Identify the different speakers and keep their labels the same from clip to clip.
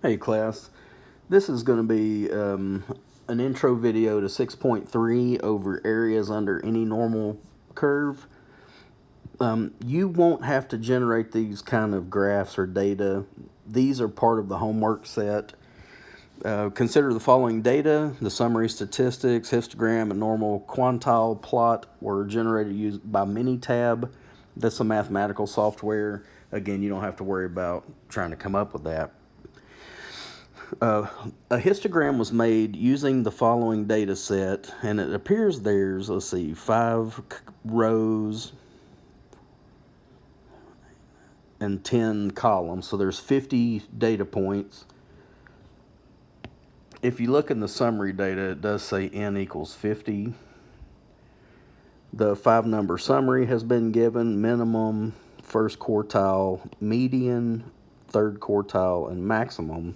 Speaker 1: Hey class, this is going to be an intro video to 6.3 over areas under any normal curve. You won't have to generate these kind of graphs or data. These are part of the homework set. Consider the following data. The summary statistics, histogram, and normal quantile plot were generated used by Minitab. That's a mathematical software. Again, you don't have to worry about trying to come up with that. A histogram was made using the following data set, and it appears there's, 5 rows and 10 columns, so there's 50 data points. If you look in the summary data, it does say n equals 50. The 5-number summary has been given: minimum, first quartile, median, third quartile, and maximum.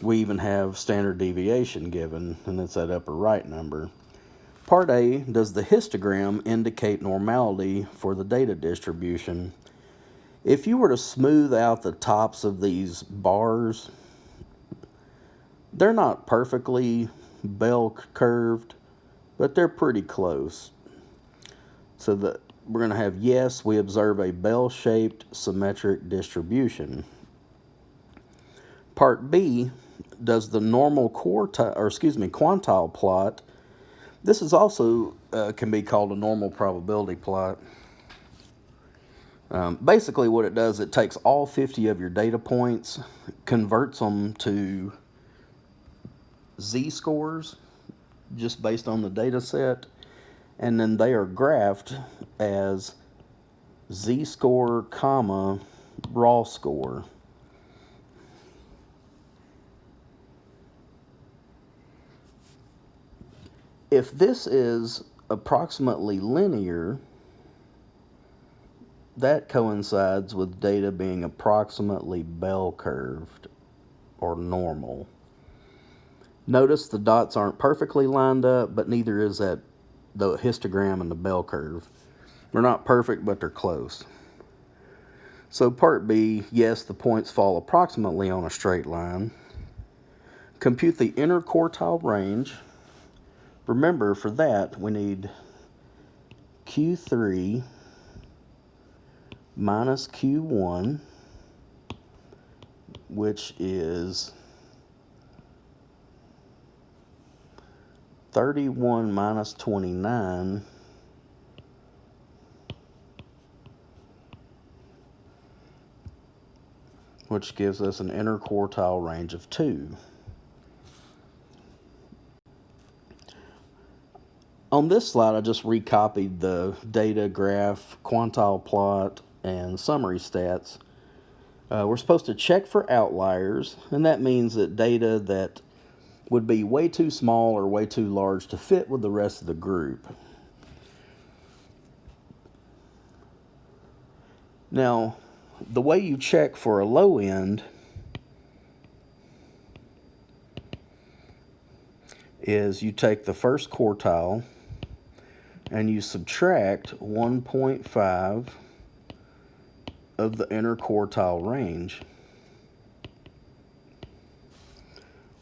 Speaker 1: We even have standard deviation given, and it's that upper right number. Part A, does the histogram indicate normality for the data distribution? If you were to smooth out the tops of these bars, they're not perfectly bell curved, but they're pretty close. So that we're going to have yes, we observe a bell-shaped symmetric distribution. Part B, does the normal quantile plot, this is also can be called a normal probability plot. Basically what it does, it takes all 50 of your data points, converts them to z-scores just based on the data set, and then they are graphed as z-score comma raw score. If this is approximately linear, that coincides with data being approximately bell curved or normal. Notice the dots aren't perfectly lined up, but neither is that the histogram and the bell curve. They're not perfect, but they're close. So part B, yes, the points fall approximately on a straight line. Compute the interquartile range. Remember, for that, we need Q3 minus Q1, which is 31 minus 29, which gives us an interquartile range of 2. On this slide, I just recopied the data graph, quantile plot, and summary stats. We're supposed to check for outliers, and that means that data that would be way too small or way too large to fit with the rest of the group. Now, the way you check for a low end is you take the first quartile and you subtract 1.5 of the interquartile range.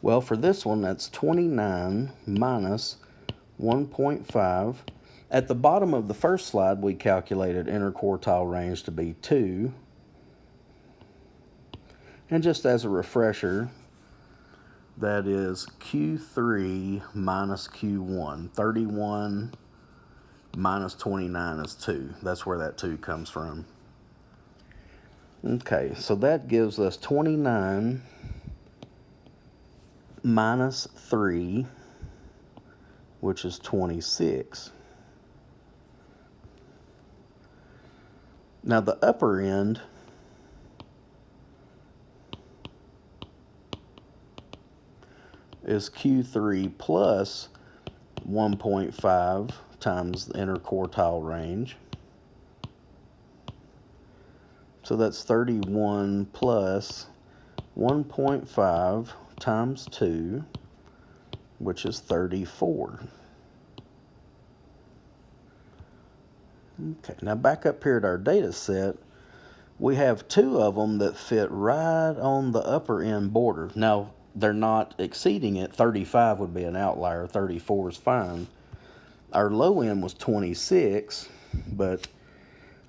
Speaker 1: Well, for this one, that's 29 minus 1.5. At the bottom of the first slide, we calculated interquartile range to be 2. And just as a refresher, that is Q3 minus Q1. 31 minus 29 is 2. That's where that 2 comes from. Okay, so that gives us 29 minus 3, which is 26. Now the upper end is Q3 plus 1.5 times the interquartile range. So that's 31 plus 1.5 times 2, which is 34. Okay, now back up here at our data set, We have two of them that fit right on the upper end border. Now, they're not exceeding it. 35 would be an outlier. 34 is fine. Our low end was 26, but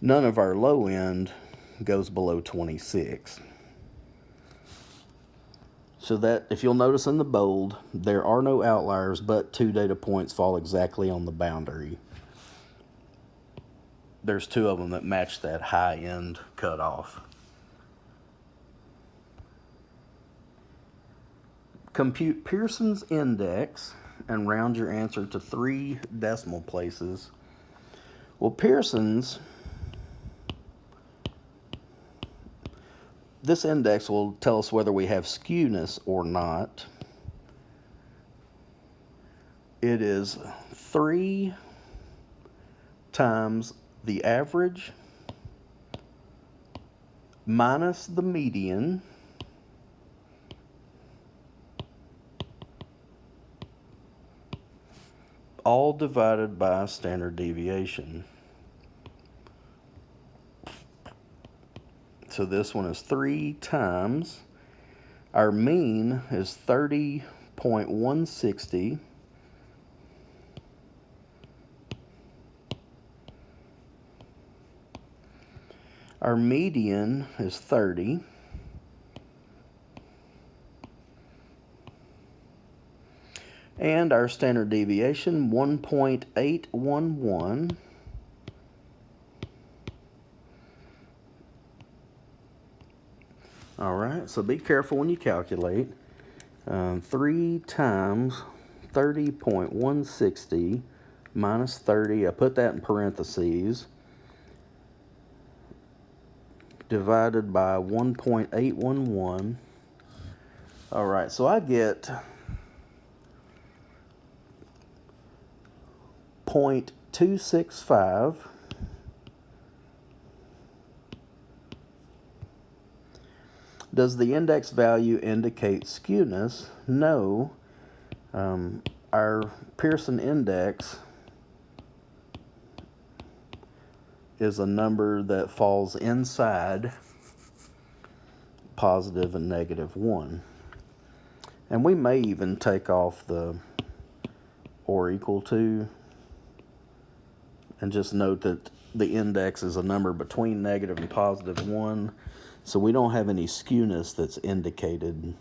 Speaker 1: none of our low end goes below 26. So that, if you'll notice in the bold, there are no outliers, but two data points fall exactly on the boundary. There's two of them that match that high end cutoff. Compute Pearson's index and round your answer to 3 decimal places. Well, Pearson's, this index will tell us whether we have skewness or not. It is 3 times the average minus the median all divided by standard deviation. So this one is 3 times. Our mean is 30.160. Our median is 30. And our standard deviation, 1.811. All right, so be careful when you calculate. 3 times 30.160 minus 30, I put that in parentheses, divided by 1.811. All right, so I get 0.265. Does the index value indicate skewness? No. Our Pearson index is a number that falls inside positive and negative 1. And we may even take off the or equal to and just note that the index is a number between negative and positive 1. So we don't have any skewness that's indicated